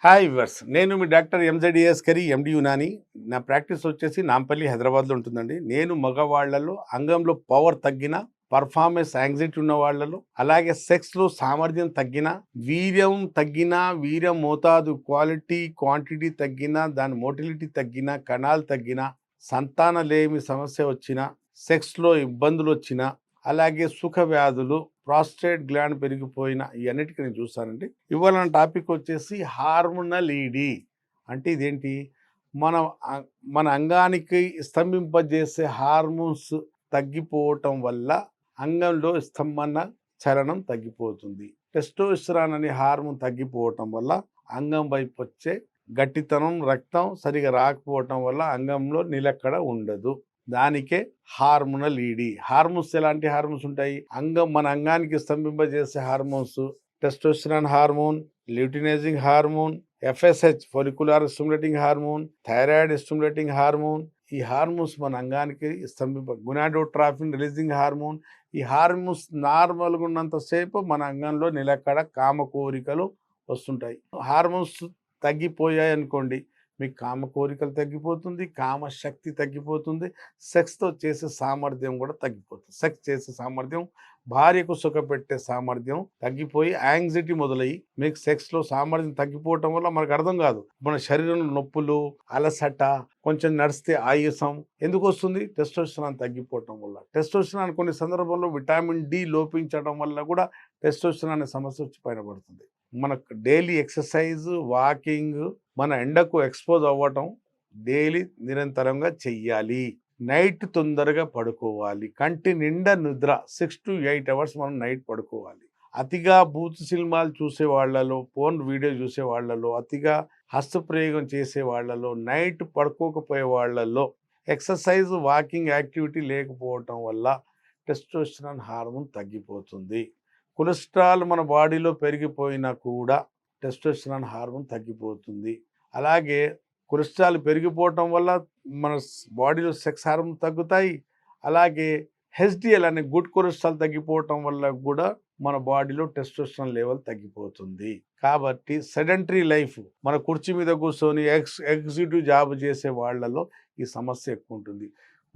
Hi viewers, నేను మీ doctor ఎంజెడిఎస్ curry ఎండి యునాని. నా practice వచ్చేసి నాంపల్లి హైదరాబాద్లో ఉంటుందండి. నేను మగవాళ్లలో అంగంలో పవర్ తగ్గిన, పర్ఫార్మెన్స్ యాంగ్జైటీ ఉన్న వాళ్ళలో, అలాగే సెక్స్లో సామర్థ్యం తగ్గిన, వీర్యం తగ్గిన, వీర్యం మోతాదు క్వాంటిటీ తగ్గిన, దాని మోటిలిటీ తగ్గిన, కణాలు తగ్గిన, సంతానలేమి సమస్య వచ్చిన, సెక్స్లో ఇబ్బందులు వచ్చిన, అలాగే సుఖ వ్యాధులు, ప్రాస్టేట్ గ్లాండ్ పెరిగిపోయిన, ఇవన్నిటికీ నేను చూస్తానండి. ఇవాళ నా టాపిక్ వచ్చేసి హార్మోనల్ ఈడీ. అంటే ఇదేంటి? మన మన అంగానికి స్తంభింపజేసే హార్మోన్స్ తగ్గిపోవటం వల్ల అంగంలో స్తంభన చలనం తగ్గిపోతుంది. టెస్టోస్టెరాన్ అనే హార్మోన్ తగ్గిపోవటం వల్ల అంగం వైపు వచ్చే గట్టితనం, రక్తం సరిగా రాకపోవటం వల్ల అంగంలో నిలకడ ఉండదు. దానికే హార్మోనల్ ఈడీ. హార్మోన్స్ ఎలాంటి హార్మోన్స్ ఉంటాయి? మన అంగానికి స్తంభింపజేసే hormones testosterone hormone, luteinizing hormone, FSH follicular stimulating hormone, thyroid stimulating hormone. ఈ హార్మోన్స్ మన అంగానికి గునాడోట్రాఫిన్ రిలీజింగ్ హార్మోన్. ఈ హార్మోన్స్ నార్మల్గా ఉన్నంతసేపు మన అంగంలో నిలకడ కామ కోరికలు వస్తుంటాయి. హార్మోన్స్ తగ్గిపోయాయి అనుకోండి, మీకు కామ కోరికలు తగ్గిపోతుంది, కామ శక్తి తగ్గిపోతుంది, సెక్స్తో చేసే సామర్థ్యం కూడా తగ్గిపోతుంది. సెక్స్ చేసే సామర్థ్యం, భార్యకు సుఖపెట్టే సామర్థ్యం తగ్గిపోయి యాంగ్జైటీ మొదలయ్యి మీకు సెక్స్లో సామర్థ్యం తగ్గిపోవటం వల్ల మనకు అర్థం కాదు. మన శరీరంలో నొప్పులు, అలసట, కొంచెం నడిస్తే ఆయాసం ఎందుకు వస్తుంది? టెస్టోస్టెరాన్ తగ్గిపోవటం వల్ల. టెస్టోస్టెరాన్ కొన్ని సందర్భంలో విటమిన్ డి లోపించడం వల్ల కూడా టెస్టోస్టెరాన్ అనే సమస్య వచ్చి పైన పడుతుంది. మనకు డైలీ ఎక్సర్సైజ్, వాకింగ్, మన ఎండకు ఎక్స్పోజ్ అవ్వటం డైలీ నిరంతరంగా చెయ్యాలి. నైట్ తొందరగా పడుకోవాలి. కంటి నిండా నిద్ర 6 to 8 hours మనం నైట్ పడుకోవాలి. అతిగా బూత్ సినిమాలు చూసే వాళ్ళలో, ఫోన్ వీడియో చూసే వాళ్ళలో, అతిగా హస్తప్రయోగం చేసే వాళ్ళలో, నైట్ పడుకోకపోయే వాళ్ళలో, ఎక్సర్సైజ్, వాకింగ్ యాక్టివిటీ లేకపోవటం వల్ల టెస్టోస్టెరాన్ హార్మోన్ తగ్గిపోతుంది. కొలెస్ట్రాల్ మన బాడీలో పెరిగిపోయినా కూడా టెస్టోస్టెరాన్ హార్మోన్ తగ్గిపోతుంది. అలాగే కొలెస్ట్రాల్ పెరిగిపోవటం వల్ల మన బాడీలో సెక్స్ హార్మోన్ తగ్గుతాయి. అలాగే హెచ్డిఎల్ అనే గుడ్ కొలెస్ట్రాల్ తగ్గిపోవటం వల్ల కూడా మన బాడీలో టెస్టోస్టెరాన్ లెవెల్ తగ్గిపోతుంది. కాబట్టి సెడెంటరీ లైఫ్, మన కుర్చీ మీద కూర్చొని ఎగ్జిక్యూటివ్ జాబ్ చేసే వాళ్ళలో ఈ సమస్య ఎక్కువ ఉంటుంది.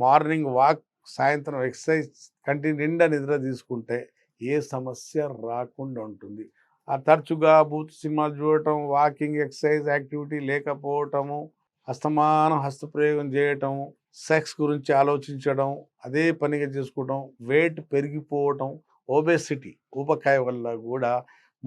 మార్నింగ్ వాక్, సాయంత్రం ఎక్సర్సైజ్, కంటి నిండా నిద్ర తీసుకుంటే ఏ సమస్య రాకుండా ఉంటుంది. ఆ తరచుగా బూత్ సినిమాలు చూడటం, వాకింగ్, ఎక్సర్సైజ్ యాక్టివిటీ లేకపోవటము, అస్తమానం హస్తప్రయోగం చేయటం, సెక్స్ గురించి ఆలోచించడం, అదే పనిగా చేసుకోవటం, వెయిట్ పెరిగిపోవటం, ఓబెసిటీ, ఊబకాయ వల్ల కూడా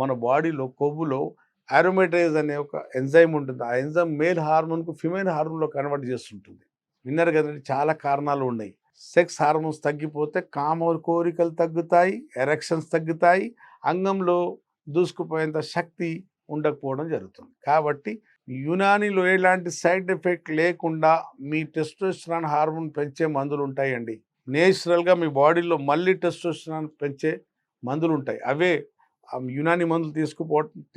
మన బాడీలో కొవ్వులో అరోమేటేజ్ అనే ఒక ఎంజైమ్ ఉంటుంది. ఆ ఎంజైమ్ మేల్ హార్మోన్కు ఫిమేల్ హార్మోన్లో కన్వర్ట్ చేస్తుంటుంది. విన్నారు కదండి, చాలా కారణాలు ఉన్నాయి. సెక్స్ హార్మోన్స్ తగ్గిపోతే కామ కోరికలు తగ్గుతాయి, ఎరెక్షన్స్ తగ్గుతాయి, అంగంలో దూసుకుపోయేంత శక్తి ఉండకపోవడం జరుగుతుంది. కాబట్టి యునానీలో ఎలాంటి సైడ్ ఎఫెక్ట్ లేకుండా మీ టెస్టోస్టెరాన్ హార్మోన్ పెంచే మందులు ఉంటాయండి. నేచురల్గా మీ బాడీలో మళ్ళీ టెస్టోస్టెరాన్ పెంచే మందులు ఉంటాయి. అవే యునానీ మందులు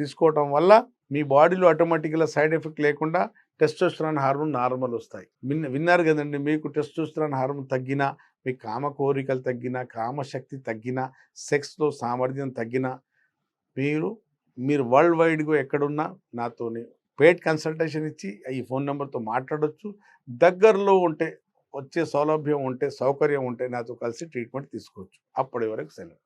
తీసుకోవటం వల్ల మీ బాడీలో ఆటోమేటిక్గా సైడ్ ఎఫెక్ట్ లేకుండా టెస్టోస్టెరాన్ హార్మోన్ నార్మల్ వస్తాయి. విన్నారు కదండి, మీకు టెస్టోస్టెరాన్ హార్మోన్ తగ్గినా, మీ కామ కోరికలు తగ్గినా, కామశక్తి తగ్గినా, సెక్స్లో సామర్థ్యం తగ్గినా, మీరు వరల్డ్ వైడ్గా ఎక్కడున్నా నాతోని పెయిడ్ కన్సల్టేషన్ ఇచ్చి ఈ ఫోన్ నెంబర్తో మాట్లాడవచ్చు. దగ్గరలో ఉంటే, వచ్చే సౌలభ్యం ఉంటే, సౌకర్యం ఉంటే నాతో కలిసి ట్రీట్మెంట్ తీసుకోవచ్చు. అప్పటి వరకు సెలవు.